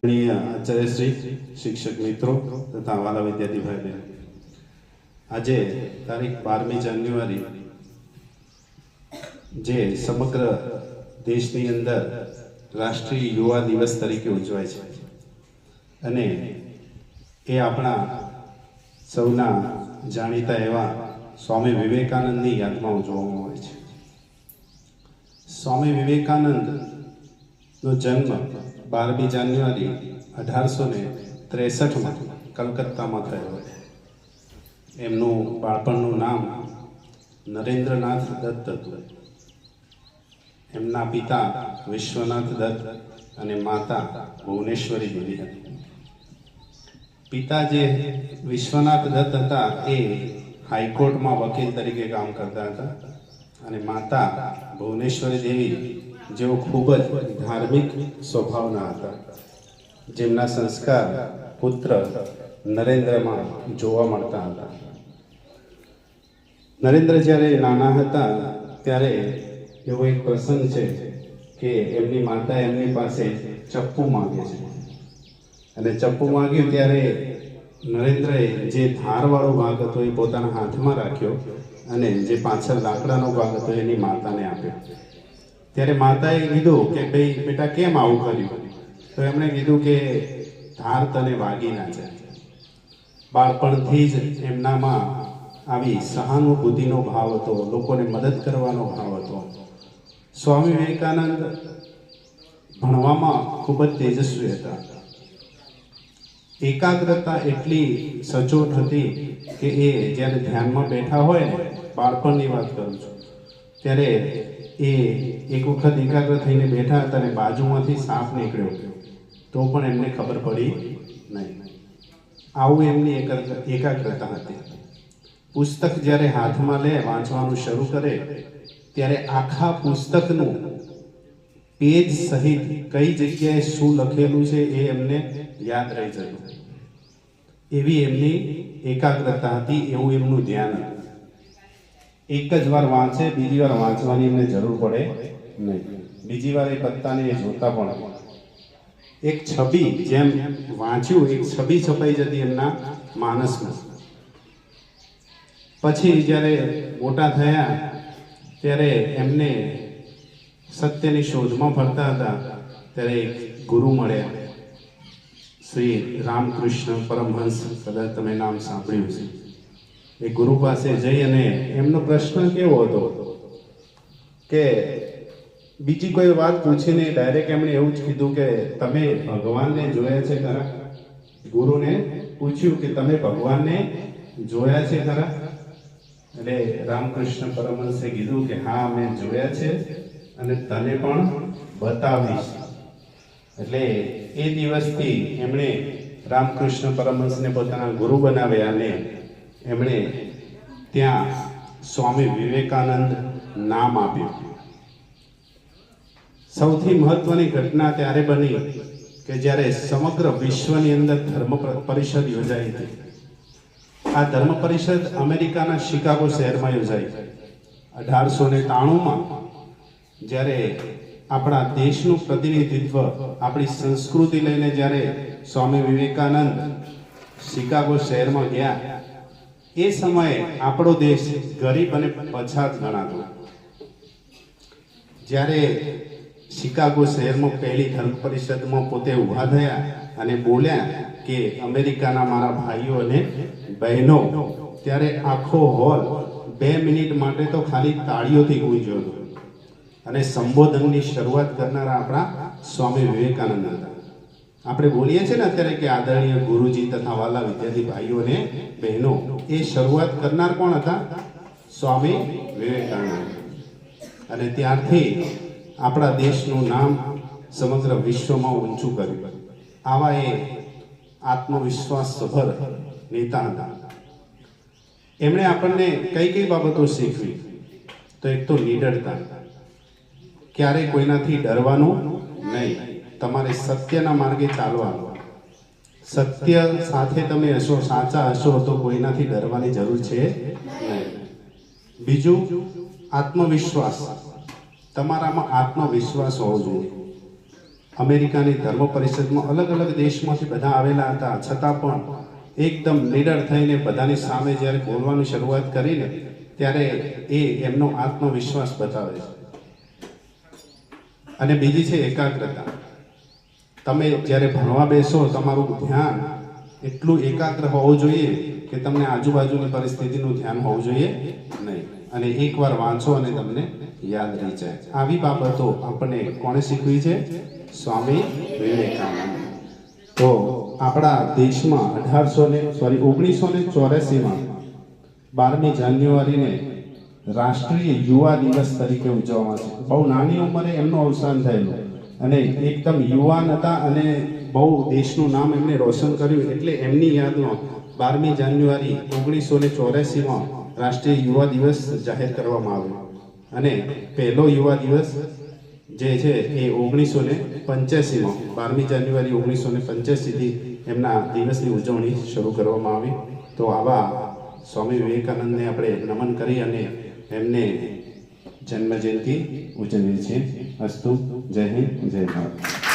આચાર્યશ્રી, શિક્ષક મિત્રો તથા વાલા વિદ્યાર્થી ભાઈ બહેન, આજે તારીખ 12મી જાન્યુઆરી જે સમગ્ર દેશની અંદર રાષ્ટ્રીય યુવા દિવસ તરીકે ઉજવાય છે અને એ આપણા સૌના જાણીતા એવા સ્વામી વિવેકાનંદની યાદમાં ઉજવવામાં આવે છે. સ્વામી વિવેકાનંદનો જન્મ 12મી જાન્યુઆરી 1863માં કલકત્તામાં થયો હતો. એમનું બાળપણનું નામ નરેન્દ્રનાથ દત્ત હતું. એમના પિતા વિશ્વનાથ દત્ત અને માતા ભુવનેશ્વરી દેવી હતી. પિતા જે વિશ્વનાથ દત્ત હતા એ હાઈકોર્ટમાં વકીલ તરીકે કામ કરતા હતા અને માતા ભુવનેશ્વરી દેવી જેઓ ખૂબ જ ધાર્મિક સ્વભાવના હતા, જેમના સંસ્કાર પુત્ર નરેન્દ્રમાં જોવા મળતા હતા. નરેન્દ્ર જ્યારે નાના હતા ત્યારે એવો એક પ્રસંગ છે કે એમની માતા એમની પાસે ચપ્પુ માંગે છે અને ચપ્પુ માંગ્યું ત્યારે નરેન્દ્રએ જે ધારવાળો ભાગ હતો એ પોતાના હાથમાં રાખ્યો અને જે પાછળ લાકડાનો ભાગ હતો એની માતાને આપ્યો. ત્યારે માતાએ કીધું કે ભાઈ બેટા કેમ આવું કર્યું? તો એમણે કીધું કે ધાર તને વાગી ના જાય. બાળપણથી જ એમનામાં આવી સહાનુભૂતિનો ભાવ હતો, લોકોને મદદ કરવાનો ભાવ હતો. સ્વામી વિવેકાનંદ ભણવામાં ખૂબ જ તેજસ્વી હતા. એકાગ્રતા એટલી સચોટ હતી કે એ જ્યારે ધ્યાનમાં બેઠા હોય ને, બાળપણની વાત કરું છું, ત્યારે એ એક વખત એકાગ્ર થઈને બેઠા હતા અને બાજુમાંથી સાપ નીકળ્યો તો પણ એમને ખબર પડી નહીં. આવું એમની એકાગ્રતા હતી. પુસ્તક જ્યારે હાથમાં લે, વાંચવાનું શરૂ કરે ત્યારે આખા પુસ્તકનું પેજ સહિત કઈ જગ્યાએ શું લખેલું છે એ એમને યાદ રહી જતું. એવી એમની એકાગ્રતા હતી, એવું એમનું ધ્યાન હતું. એક જ વાર વાંચે, બીજી વાર વાંચવાની એમને જરૂર પડે નહીં. બીજી વાર એ પત્તાને એ જોતા પણ એક છબી જેમ વાંચ્યું, એક છબી છપાઈ જતી એમના માનસમાં. પછી જ્યારે મોટા થયા ત્યારે એમને સત્યની શોધમાં ફરતા હતા ત્યારે એક ગુરુ મળ્યા, શ્રી રામકૃષ્ણ પરમહંસ. કદાચ તમે નામ સાંભળ્યું છે. એ ગુરુ પાસે જઈ અને એમનો પ્રશ્ન કેવો હતો કે બીજી કોઈ વાત પૂછીને ડાયરેક્ટ એમણે એવું જ કીધું કે તમે ભગવાનને જોયા છે ખરા? ગુરુને પૂછ્યું કે તમે ભગવાનને જોયા છે ખરા? એટલે રામકૃષ્ણ પરમહંસે કીધું કે હા, મેં જોયા છે અને તને પણ બતાવીશ. એટલે એ દિવસથી એમણે રામકૃષ્ણ પરમહંસને પોતાના ગુરુ બનાવ્યા અને એમણે ત્યાં સ્વામી વિવેકાનંદ નામ આપ્યું. સૌથી મહત્વની ઘટના ત્યારે બની કે જ્યારે સમગ્ર વિશ્વની અંદર ધર્મ પરિષદ યોજાઈ હતી. આ ધર્મ પરિષદ અમેરિકાના શિકાગો શહેરમાં યોજાઈ. 1893માં જ્યારે આપણા દેશનું પ્રતિનિધિત્વ, આપણી સંસ્કૃતિ લઈને જ્યારે સ્વામી વિવેકાનંદ શિકાગો શહેરમાં ગયા, એ સમયે આપણો દેશ ગરીબ અને પછાત ગણાતો. જ્યારે શિકાગો શહેરમાં પહેલી ધર્મ પરિષદમાં પોતે ઊભા થયા અને બોલ્યા કે અમેરિકાના મારા ભાઈઓ અને બહેનો, ત્યારે આખો હોલ 2 મિનિટ માટે તો ખાલી તાળીઓથી ગૂંજ્યો હતો. અને સંબોધનની શરૂઆત કરનારા આપણા સ્વામી વિવેકાનંદ હતા. આપણે બોલીએ છીએ ને અત્યારે કે આદરણીય ગુરુજી તથા વાલા વિદ્યાર્થી ભાઈઓ અને બહેનો, એ શરૂઆત કરનાર કોણ હતા? સ્વામી વિવેકાનંદ. અને ત્યારથી આપણા દેશનું નામ સમગ્ર વિશ્વમાં ઊંચું કર્યું. આવા એ આત્મવિશ્વાસ સભર નેતા હતા. એમણે આપણને કઈ કઈ બાબતો શીખવી? તો એક તો નિડરતા. ક્યારેય કોઈનાથી ડરવાનું નહીં. તમારે સત્યના માર્ગે ચાલવાનું. સત્ય સાથે તમે હશો, સાચા હશો તો કોઈનાથી ડરવાની જરૂર છે નહીં. બીજું, આત્મવિશ્વાસ. તમારામાં આત્મવિશ્વાસ હોવો જોઈએ. અમેરિકાની ધર્મ પરિષદમાં અલગ અલગ દેશમાંથી બધા આવેલા હતા, છતાં પણ એકદમ નીડર થઈને બધાની સામે જ્યારે બોલવાની શરૂઆત કરીને ત્યારે એ એમનો આત્મવિશ્વાસ બતાવે છે. અને બીજી છે એકાગ્રતા. તમે જ્યારે ભણવા બેસો તમારું ધ્યાન એટલું એકાગ્ર હોવું જોઈએ કે તમને આજુબાજુની પરિસ્થિતિનું ધ્યાન હોવું જોઈએ નહીં, અને એકવાર વાંચો અને તમને યાદ રહી જાય. આવી બાબતો આપણને કોણે શીખવી છે? સ્વામી વિવેકાનંદ. તો આપણા દેશમાં 1984માં 12મી જાન્યુઆરીને રાષ્ટ્રીય યુવા દિવસ તરીકે ઉજવવામાં છે. બહુ નાની ઉંમરે એમનું અવસાન થયેલું અને એકદમ યુવાન હતા અને બહુ દેશનું નામ એમણે રોશન કર્યું, એટલે એમની યાદમાં 12મી જાન્યુઆરી 1984માં રાષ્ટ્રીય યુવા દિવસ જાહેર કરવામાં આવ્યો. અને પહેલો યુવા દિવસ જે છે એ 1985માં 12મી જાન્યુઆરી 1985થી એમના દિવસની ઉજવણી શરૂ કરવામાં આવી. તો આવા સ્વામી વિવેકાનંદને આપણે નમન કરી અને એમને જન્મ જયંતિ ઉજવીએ છીએ. અસ્તુ. જય હિન્દ, જય ભારત.